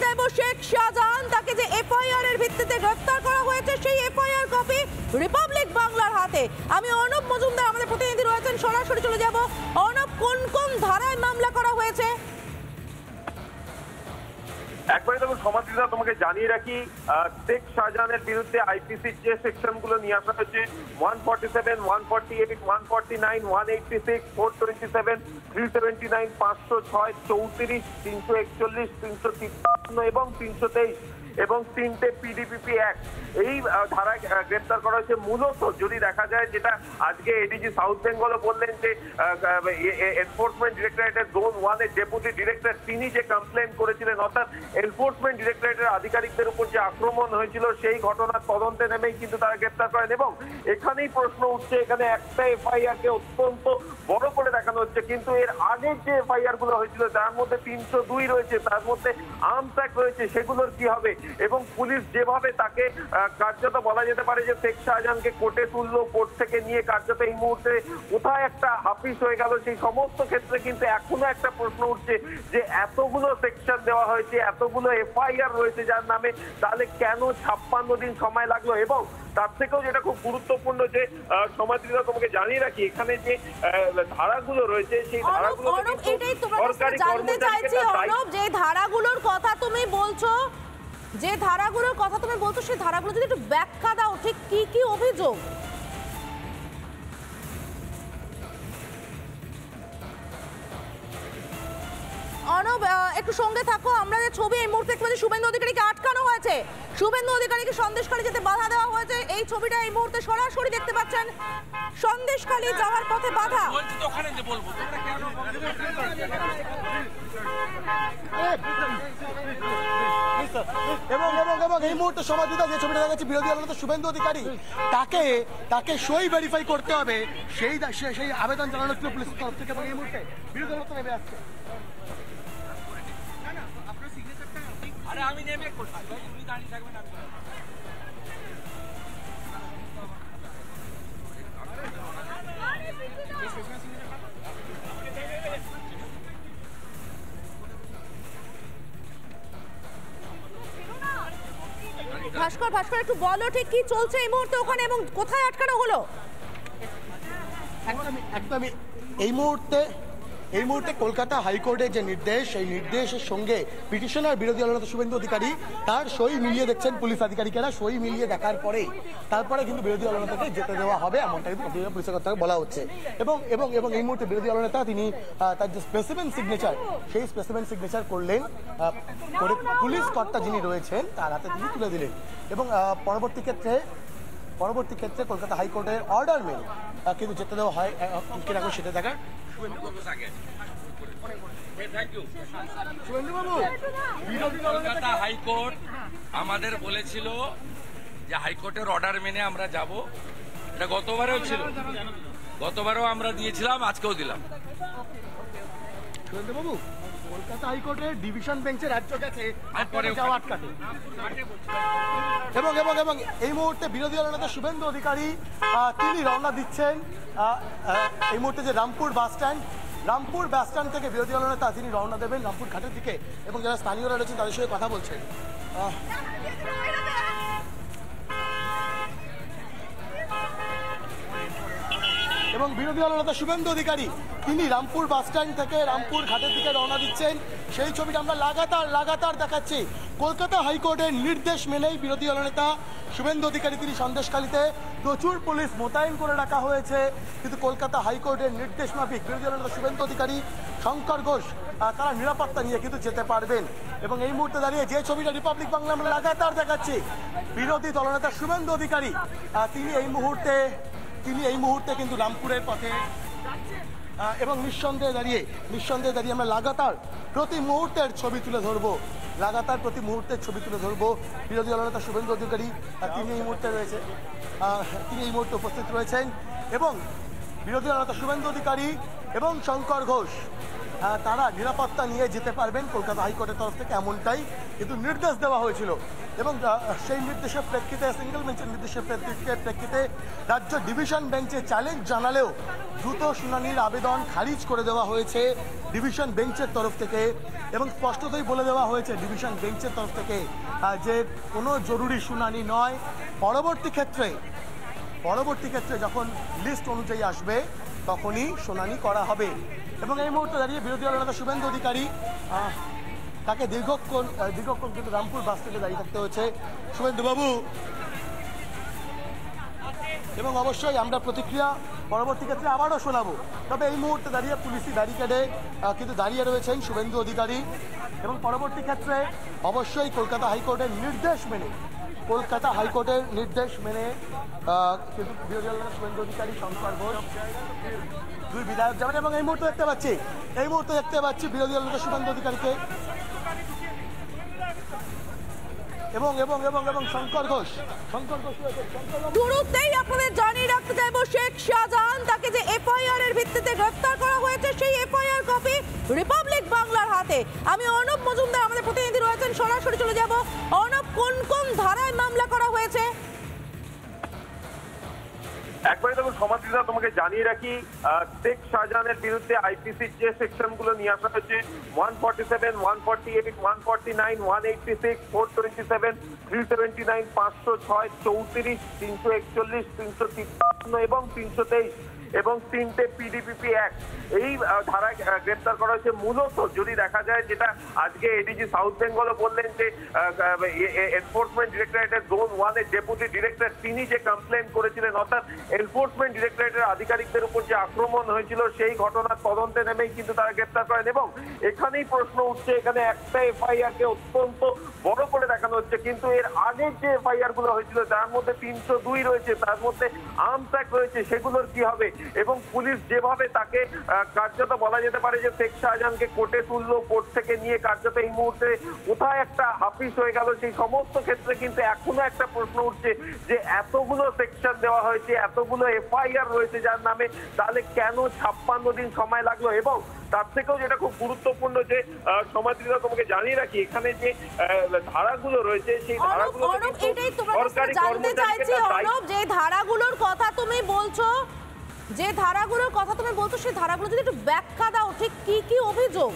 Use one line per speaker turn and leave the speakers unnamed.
দেব শেখ শাহজাহান, তাকে যে এফআইআর এর ভিত্তিতে গ্রেফতার করা হয়েছে সেই এফআইআর কপি রিপাবলিক বাংলার হাতে। আমি অর্ণব মজুমদার, আমাদের প্রতিনিধি রয়েছেন, সরাসরি চলে যাব। অর্ণব, কোন কোন ধারায় মামলা করা হয়েছে?
একবারে দেখুন সমাজবিদা, তোমাকে জানিয়ে রাখি শেখ শাহজাহানের বিরুদ্ধে আইপিসির যে সেকশনগুলো নিয়ে আসা হয়েছে 147, 148, 149, 186, 427, 379, 506, 34, 341, 353 এবং 323 এবং 3টে পিডিপিপি অ্যাক্ট এই ধারায় গ্রেপ্তার করা হয়েছে। মূলত যদি দেখা যায়, যেটা আজকে এডিজি সাউথ বেঙ্গলও বললেন যে এনফোর্সমেন্ট ডিরেক্টরেটের জোন 1 এর ডেপুটি ডিরেক্টর তিনি যে কমপ্লেন করেছিলেন, অর্থাৎ এনফোর্সমেন্ট ডিরেক্টরেটের আধিকারিকদের উপর যে আক্রমণ হয়েছিল সেই ঘটনার তদন্তে নেমেই কিন্তু তারা গ্রেপ্তার করেন। এবং এখানেই প্রশ্ন উঠছে, এখানে একটা এফআইআর কে অত্যন্ত বড় করে দেখানো হচ্ছে, কিন্তু এর আগের যে এফআইআর গুলো হয়েছিল যার মধ্যে 302 রয়েছে, তার মধ্যে আর্মস অ্যাক্ট রয়েছে, সেগুলোর কি হবে? এবং পুলিশ যেভাবে তাকে কার্যত বলা যেতে পারে যে শেখ শাহজাহানকে কোর্টে তুললো, কোর্ট থেকে নিয়ে কার্যত এই মুহূর্তে কোথায় একটা হাফিস হয়ে গেল, সেই সমস্ত ক্ষেত্রে কিন্তু এখনো একটা প্রশ্ন উঠছে যে এতগুলো সেকশন দেওয়া হয়েছে, এতগুলো এফআইআর রয়েছে যার নামে, তাহলে কেন 56 দিন সময় লাগলো? এবং তার থেকেও যেটা খুব গুরুত্বপূর্ণ যে সমাজবিদা, তোমাকে জানিয়ে রাখি, এখানে যে ধারাগুলো রয়েছে সেই ধারাগুলো
সরকারি কর্মচারীকে যে ধারাগুলোর কথা তুমি বলছো, সেই ধারাগুলো যদি একটু ব্যাখ্যা দাও, ঠিক কি কি অভিযোগ? অর্ণব, একটু সঙ্গে থাকো। আমরা যে ছবি এই মুহূর্তে দেখতে পাচ্ছি, শুভেন্দু অধিকারীকে আটকানো হয়েছে, শুভেন্দু অধিকারীকে সন্দেশখালী যেতে বাধা দেওয়া হয়েছে। এই ছবিটা এই মুহূর্তে সরাসরি দেখতে পাচ্ছেন, সন্দেশখালী যাওয়ার পথে বাধা।
এবং এই মুহূর্তে সমাজবিদা যে ছবিটা দেখাচ্ছে, বিরোধী দলনেতা শুভেন্দু অধিকারী, তাকে সই ভেরিফাই করতে হবে, সেই আবেদন জানানো হচ্ছিল পুলিশের তরফ থেকে। এবং এই মুহূর্তে বিরোধী দল নেমে আসছে।
আমি নেমে করছি, তুমি দাঁড়িয়ে থাকবেন।
ভাস্কর, একটু বলো ঠিক কি চলছে এই মুহূর্তে ওখানে এবং কোথায় আটকানো হলো?
একদমই এই মুহূর্তে কলকাতা হাইকোর্টের যে নির্দেশ, সেই নির্দেশের সঙ্গে পিটিশনার বিরোধী দলনেতা শুভেন্দু অধিকারী তার সই মিলিয়ে দেখছেন পুলিশ আধিকারিকেরা। সই মিলিয়ে দেখার তারপরে কিন্তু বিরোধী দলনেতাকে যেতে দেওয়া হবে, এমনটা কিন্তু পুলিশের কথা বলা হচ্ছে। এবং এই মুহূর্তে বিরোধী দলনেতা তিনি তার যে স্পেসিমেন সিগনেচার, সেই স্পেসিমেন সিগনেচার করলেন, করে পুলিশ কর্তা যিনি রয়েছেন তার হাতে তিনি তুলে দিলেন। এবং পরবর্তী ক্ষেত্রে কলকাতা হাইকোর্টের অর্ডার মেনে কিন্তু যেতে দেওয়া হয় কিনা সেটা দেখার।
কলকাতা হাইকোর্ট আমাদের বলেছিল যে হাইকোর্টের অর্ডার মেনে আমরা যাব, এটা গতবারেও ছিল, গতবারও আমরা দিয়েছিলাম, আজকেও দিলাম।
সুরেন্দ্রবাবু, কলকাতা হাইকোর্টের ডিভিশন বেঞ্চের রাজ্য গেছে আটকাতে। এবং এই মুহূর্তে বিরোধী দলনেতা শুভেন্দু অধিকারী তিনি রওনা দিচ্ছেন এই মুহূর্তে যে রামপুর বাস স্ট্যান্ড থেকে বিরোধী দলনেতা তিনি রওনা দেবেন রামপুর ঘাটের দিকে। এবং যারা স্থানীয়রা রয়েছেন তাদের সঙ্গে কথা বলছেন। এবং বিরোধী দলনেতা শুভেন্দু অধিকারী তিনি রামপুর বাস স্ট্যান্ড থেকে রামপুর ঘাটের দিকে রওনা দিচ্ছেন। সেই ছবিটা আমরা লাগাতার দেখাচ্ছি। কলকাতা হাইকোর্টের নির্দেশ মেনেই বিরোধী দলনেতা শুভেন্দু অধিকারী তিনি সন্দেশখালীতে প্রচুর পুলিশ মোতায়েন করে রাখা হয়েছে, কিন্তু কলকাতা হাইকোর্টের নির্দেশ মাফিক বিরোধী দলনেতা শুভেন্দু অধিকারী, শঙ্কর ঘোষ তারা নিরাপত্তা নিয়ে কিন্তু যেতে পারবেন। এবং এই মুহূর্তে দাঁড়িয়ে যে ছবিটা রিপাবলিক বাংলা আমরা লাগাতার দেখাচ্ছি, বিরোধী দলনেতা শুভেন্দু অধিকারী তিনি এই মুহূর্তে কিন্তু রামপুরের পথে। এবং নিঃসন্দেহে দাঁড়িয়ে আমরা লাগাতার প্রতি মুহূর্তের ছবি তুলে ধরবো, বিরোধী দলনেতা শুভেন্দু অধিকারী তিনি এই মুহূর্তে উপস্থিত রয়েছেন। এবং বিরোধী দলনেতা শুভেন্দু অধিকারী এবং শঙ্কর ঘোষ তারা নিরাপত্তা নিয়ে যেতে পারবেন কলকাতা হাইকোর্টের তরফ থেকে, এমনটাই কিন্তু নির্দেশ দেওয়া হয়েছিল। এবং সেই নির্দেশের প্রেক্ষিতে, সিঙ্গেল বেঞ্চের নির্দেশের প্রেক্ষিতে রাজ্য ডিভিশন বেঞ্চে চ্যালেঞ্জ জানালেও দ্রুত শুনানির আবেদন খারিজ করে দেওয়া হয়েছে ডিভিশন বেঞ্চের তরফ থেকে। এবং স্পষ্টতই বলে দেওয়া হয়েছে ডিভিশন বেঞ্চের তরফ থেকে যে কোনো জরুরি শুনানি নয়, পরবর্তী ক্ষেত্রে যখন লিস্ট অনুযায়ী আসবে তখনই শুনানি করা হবে। এবং এই মুহূর্তে দাঁড়িয়ে বিরোধী দলনেতা শুভেন্দু অধিকারী, তাকে দীর্ঘক্ষণ কিন্তু রামপুর বাস স্ট্যান্ডে দাঁড়িয়ে থাকতে হয়েছে। শুভেন্দু বাবু, এবং অবশ্যই আমরা প্রতিক্রিয়া পরবর্তী ক্ষেত্রে আবারও শোনাবো, তবে এই মুহূর্তে দাঁড়িয়ে পুলিশি ব্যারিকেডে কিন্তু দাঁড়িয়ে রয়েছেন শুভেন্দু অধিকারী। এবং পরবর্তী ক্ষেত্রে অবশ্যই কলকাতা হাইকোর্টের নির্দেশ মেনে কিন্তু বিরোধী দলনেতা শুভেন্দু অধিকারী, শঙ্কর ঘোষ দুই বিধায়ক যাবেন। এবং এই মুহূর্তে দেখতে পাচ্ছি বিরোধী দলনেতা শুভেন্দু অধিকারীকে এবং এবং এবং এবং শঙ্কর ঘোষ
শুরুতেই আপনাদের জানিয়ে রাখতে চাইবো, শেখ শাহজাহান তাকে যে এফআইআর এর ভিত্তিতে গ্রেফতার করা হয়েছে, সেই এফআইআর কপি রিপাবলিক বাংলার হাতে। আমি অর্ণব মজুমদার, আমাদের প্রতিনিধি রয়েছেন, সরাসরি চলে যাব। অর্ণব, কোন কোন ধারায় মামলা করা হয়েছে?
একবারে দেখুন সমাধিদা, তোমাকে জানিয়ে রাখি, শেখ শাহজাহানের বিরুদ্ধে আইপিসির যে সেকশনগুলো নিয়ে আসা হয়েছে 147, 148, 149, 186, 427, 379, 506, 34, 341, 353 এবং 323 এবং 3টে পিডিপিপি অ্যাক্ট, এই ধারায় গ্রেপ্তার করা হয়েছে। মূলত যদি দেখা যায়, যেটা আজকে এডিজি সাউথ বেঙ্গলও বললেন, যে এনফোর্সমেন্ট ডিরেক্টরেটের জোন 1 এর ডেপুটি ডিরেক্টর, তিনি যে কমপ্লেন করেছিলেন, অর্থাৎ এনফোর্সমেন্ট ডিরেক্টরেটের আধিকারিকদের উপর যে আক্রমণ হয়েছিল, সেই ঘটনার তদন্তে নেমেই কিন্তু তারা গ্রেপ্তার করেন। এবং এখানেই প্রশ্ন উঠছে, এখানে একটা এফআইআর কে অত্যন্ত বড় করে দেখানো হচ্ছে, কিন্তু এর আগের যে এফআইআর গুলো হয়েছিল, যার মধ্যে 302 রয়েছে, তার মধ্যে আর্মস অ্যাক্ট রয়েছে, সেগুলোর কি হবে? এবং পুলিশ যেভাবে তাকে কার্যত বলা যেতে পারে যে শেখ শাহজাহানকে কোর্টে তুললো, কোর্ট থেকে নিয়ে কার্যত এই মুহূর্তে কোথায় একটা হাফিস হয়ে গেল, সেই সমস্ত ক্ষেত্রে কিন্তু এখনো একটা প্রশ্ন উঠছে যে এতগুলো সেকশন দেওয়া হয়েছে, এতগুলো এফআইআর রয়েছে যার নামে, তাহলে কেন 56 দিন সময় লাগলো? এবং তার থেকেও যেটা খুব গুরুত্বপূর্ণ, যে সমাজীরা তোমাকে জানিয়ে রাখি, এখানে যে ধারাগুলো রয়েছে, সেই ধারাগুলো
এটাই তোমার কাছে জানতে চাইছি অর্ণব, যে ধারাগুলোর কথা তুমি বলছো, সেই ধারাগুলো যদি একটু ব্যাখ্যা দাও, ঠিক কি কি অভিযোগ?